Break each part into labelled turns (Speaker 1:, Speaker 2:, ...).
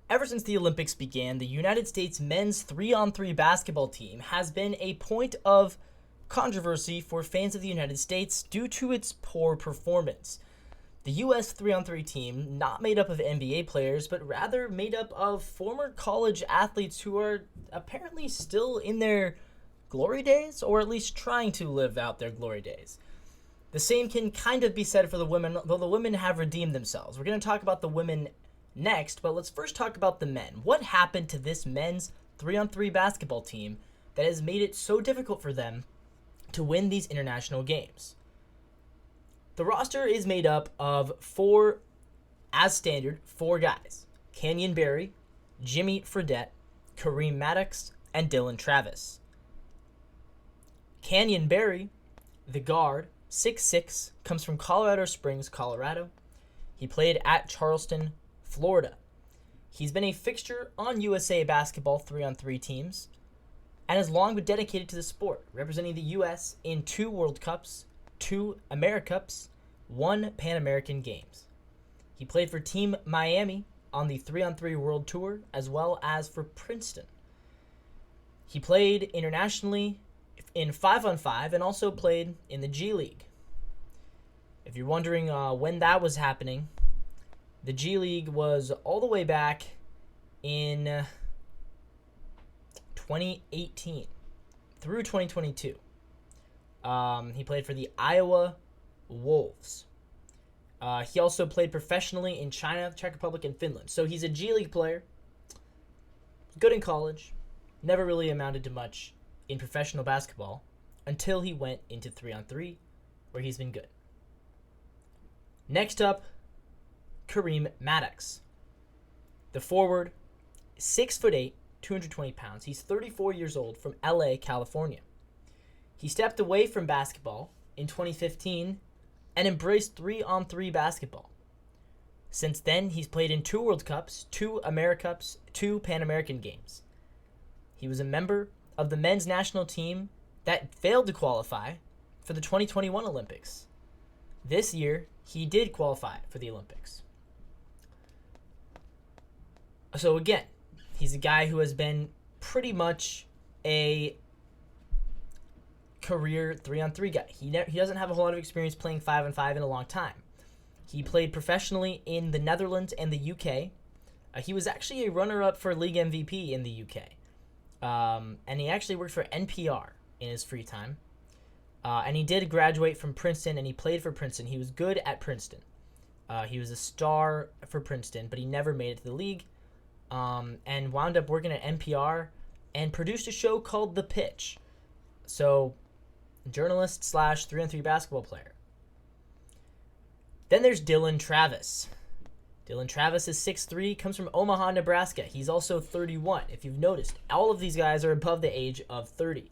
Speaker 1: Ever since the Olympics began, the United States men's 3-on-3 basketball team has been a point of controversy for fans of the United States due to its poor performance. The U.S. 3-on-3 team, not made up of NBA players, but rather made up of former college athletes who are apparently still in their glory days, or at least trying to live out their glory days. The same can kind of be said for the women, though the women have redeemed themselves. We're going to talk about the women next, but let's first talk about the men. What happened to this men's 3-on-3 basketball team that has made it so difficult for them to win these international games? The roster is made up of four guys: Canyon Barry, Jimmy Fredette, Kareem Maddox, and Dylan Travis. Canyon Barry, the guard, 6'6", comes from Colorado Springs, Colorado. He played at Charleston, Florida. He's been a fixture on USA Basketball 3-on-3 teams and has long been dedicated to the sport, representing the U.S. in 2 World Cups, 2 AmeriCups, 1 Pan American Games. He played for Team Miami on the 3-on-3 World Tour as well as for Princeton. He played internationally in 5-on-5 and also played in the G League. If you're wondering when that was happening, the G League was all the way back in 2018 through 2022. He played for the Iowa Wolves. He also played professionally in China, Czech Republic, and Finland. So he's a G League player. Good in college. Never really amounted to much in professional basketball until he went into 3-on-3, where he's been good. Next up, Kareem Maddox. The forward, 6'8", 220 pounds. He's 34 years old, from LA, California. He stepped away from basketball in 2015 and embraced 3-on-3 basketball. Since then, he's played in 2 World Cups, 2 AmeriCups, 2 Pan American Games. He was a member of the men's national team that failed to qualify for the 2021 Olympics. This year, he did qualify for the Olympics. So again, he's a guy who has been pretty much a career 3-on-3 guy. He doesn't have a whole lot of experience playing 5-on-5 in a long time. He played professionally in the Netherlands and the UK. He was actually a runner-up for league MVP in the UK. And he actually worked for NPR in his free time. And he did graduate from Princeton, and he played for Princeton. He was good at Princeton. He was a star for Princeton, but he never made it to the league. And wound up working at NPR and produced a show called The Pitch. So, journalist / 3-on-3 basketball player. Then there's Dylan Travis. Dylan Travis is 6'3", comes from Omaha, Nebraska. He's also 31. If you've noticed, all of these guys are above the age of 30.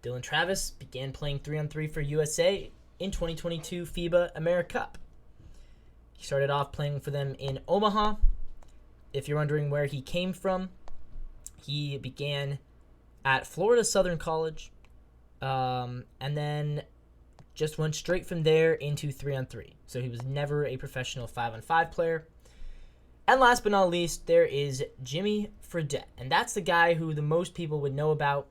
Speaker 1: Dylan Travis began playing 3-on-3 for USA in 2022 FIBA AmeriCup. He started off playing for them in Omaha. If you're wondering where he came from, he began at Florida Southern College, and then just went straight from there into 3-on-3. So he was never a professional 5-on-5 player. And last but not least, there is Jimmy Fredette, and that's the guy who the most people would know about.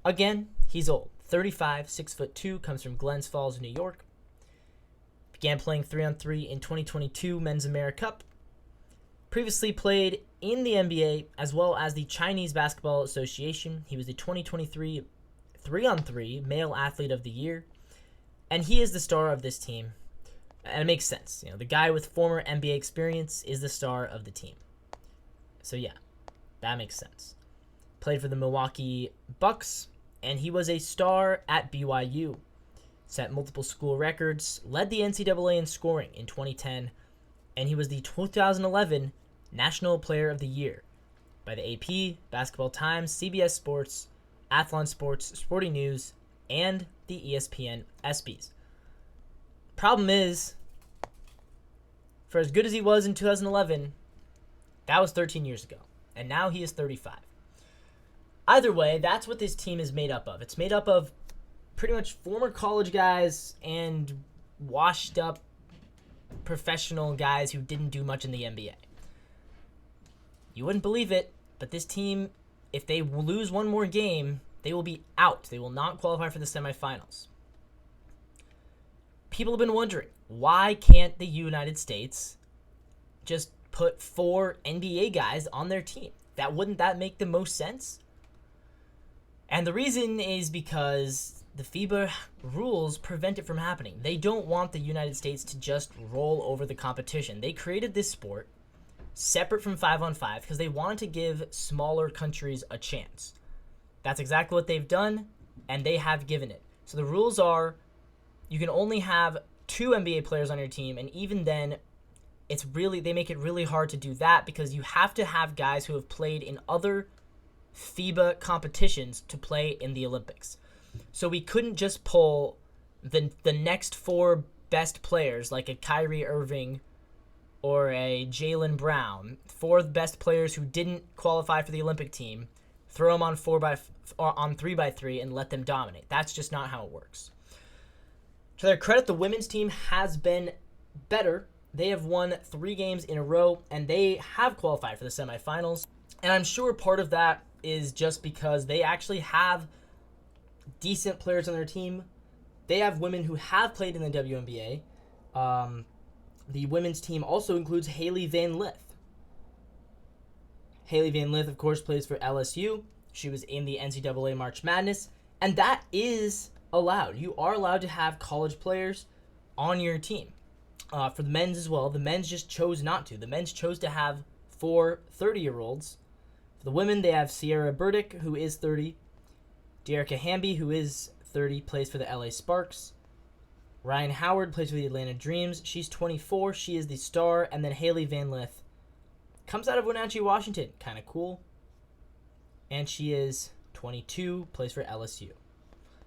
Speaker 1: Again, he's old, 35, 6'2", comes from Glens Falls, New York. Began playing 3-on-3 in 2022 Men's AmeriCup. Previously played in the NBA as well as the Chinese Basketball Association. He was the 2023 3-on-3 Male Athlete of the Year, and he is the star of this team. And it makes sense. The guy with former NBA experience is the star of the team. So yeah, that makes sense. Played for the Milwaukee Bucks, and he was a star at BYU. Set multiple school records, led the NCAA in scoring in 2010, and he was the 2011 National Player of the Year by the AP, Basketball Times, CBS Sports, Athlon Sports, Sporting News, and the ESPN ESPYs. Problem is, for as good as he was in 2011, that was 13 years ago, and now he is 35. Either way, that's what this team is made up of. It's made up of pretty much former college guys and washed up professional guys who didn't do much in the NBA. You wouldn't believe it, but this team, if they lose one more game, they will be out. They will not qualify for the semifinals. People have been wondering, why can't the United States just put 4 NBA guys on their team? Wouldn't that make the most sense? And the reason is because the FIBA rules prevent it from happening. They don't want the United States to just roll over the competition. They created this sport separate from 5-on-5 because they wanted to give smaller countries a chance. That's exactly what they've done, and they have given it. So the rules are you can only have 2 NBA players on your team, and even then, they make it really hard to do that because you have to have guys who have played in other FIBA competitions to play in the Olympics. So we couldn't just pull the next 4 best players like a Kyrie Irving or a Jaylen Brown, 4 best players who didn't qualify for the Olympic team, throw them on 3x3 and let them dominate. That's just not how it works. To their credit, the women's team has been better. They have won 3 games in a row, and they have qualified for the semifinals. And I'm sure part of that is just because they actually have decent players on their team. They have women who have played in the WNBA. The women's team also includes Hailey Van Lith. Hailey Van Lith, of course, plays for LSU. She was in the NCAA March Madness, and that is allowed. You are allowed to have college players on your team. For the men's as well, the men's just chose not to. The men's chose to have 4 30-year-olds. For the women, they have Sierra Burdick, who is 30. Dearica Hamby, who is 30, plays for the LA Sparks. Ryan Howard plays for the Atlanta Dreams. She's 24. She is the star. And then Hailey Van Lith comes out of Wenatchee, Washington. Kind of cool. And she is 22, plays for LSU.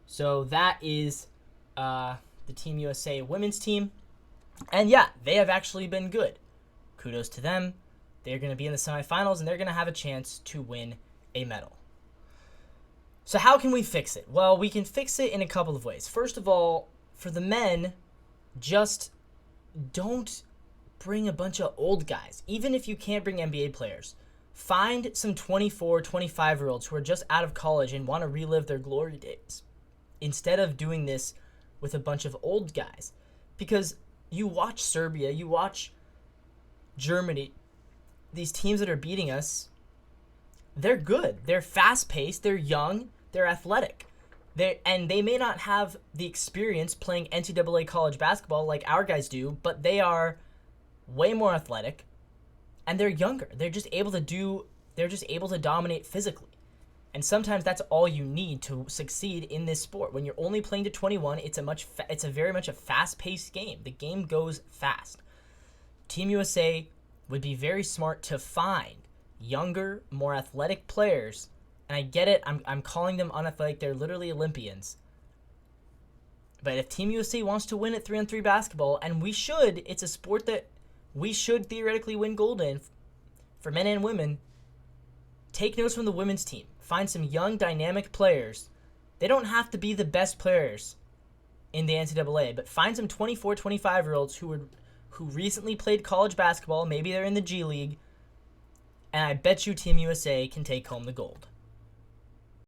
Speaker 1: So that is the Team USA women's team. And yeah, they have actually been good. Kudos to them. They're going to be in the semifinals, and they're going to have a chance to win a medal. So how can we fix it? Well, we can fix it in a couple of ways. First of all, for the men, just don't bring a bunch of old guys. Even if you can't bring NBA players, find some 24, 25-year-olds who are just out of college and want to relive their glory days, instead of doing this with a bunch of old guys. Because you watch Serbia, you watch Germany, these teams that are beating us, they're good. They're fast-paced, they're young, they're athletic. And they may not have the experience playing NCAA college basketball like our guys do, but they are way more athletic, and they're younger. They're just able to dominate physically. And sometimes that's all you need to succeed in this sport. When you're only playing to 21, it's a very much a fast-paced game. The game goes fast. Team USA would be very smart to find younger, more athletic players. And I get it, I'm calling them unathletic. They're literally Olympians. But if Team USA wants to win at 3-on-3 basketball, and we should, it's a sport that we should theoretically win gold in for men and women, take notes from the women's team. Find some young, dynamic players. They don't have to be the best players in the NCAA, but find some 24, 25-year-olds who recently played college basketball. Maybe they're in the G League. And I bet you Team USA can take home the gold.